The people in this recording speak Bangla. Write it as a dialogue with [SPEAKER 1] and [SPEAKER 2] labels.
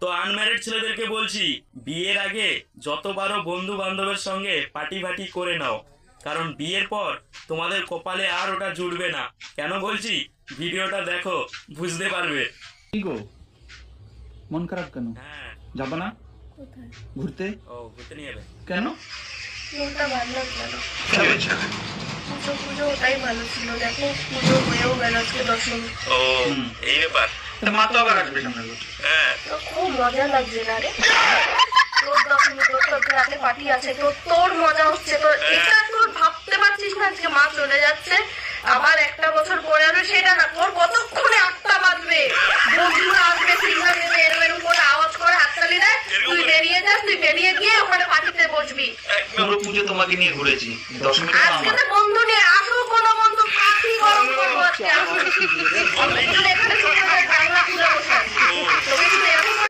[SPEAKER 1] তো আনম্যারিড ছেলেদেরকে বলছি, বিয়ের আগে যতবারও বন্ধু বান্ধবের সঙ্গে পার্টি ফাটি করে নাও, কারণ বিয়ের পর তোমাদের কপালে আর ওটা জুড়বে না। কেন বলছি, ভিডিওটা দেখো, বুঝতে পারবে।
[SPEAKER 2] কি গো, মন খারাপ কেন?
[SPEAKER 1] হ্যাঁ।
[SPEAKER 2] যাবো না
[SPEAKER 3] কোথায়?
[SPEAKER 2] ঘুরতে?
[SPEAKER 1] ও, ঘুরতে নিয়ে যাবে?
[SPEAKER 2] কেন?
[SPEAKER 3] মনটা ভালো লাগলো না।
[SPEAKER 2] কি হয়েছে?
[SPEAKER 3] পুজো ওটাই ভালো ছিল, দেখো পুজো হয়েও গেল আজকে দশমী।
[SPEAKER 1] ও, এই ব্যাপার।
[SPEAKER 2] মা তো আবার আসবে সামনে।
[SPEAKER 1] হ্যাঁ।
[SPEAKER 3] তো খুব মজা লাগছে না রে। তোর দশমী, তোর তো রাতে পার্টি আছে, তোর মজা হচ্ছে। তোর এটা তোর ভাবতে পারছিস না আজকে মা চলে যাচ্ছে, আবার একটা বছর পরে আসবে, সেটা না। তোর কতক্ষণে 8টা বাজবে, বন্ধুরা আসবে, সিগন্যাল দেবে, এরম করে আওয়াজ করে হাততালি দেয়, তুই বেরিয়ে যাস, তুই বেরিয়ে গিয়ে ওখানে পার্টিতে বসবি।
[SPEAKER 2] পুরো পুজো তোমাকে নিয়ে ঘুরেছি, দশমী
[SPEAKER 3] আজকে তো বন্ধু নিয়ে আসো, কোনো বন্ধু পাখি গরম করবো আজকে। এখানে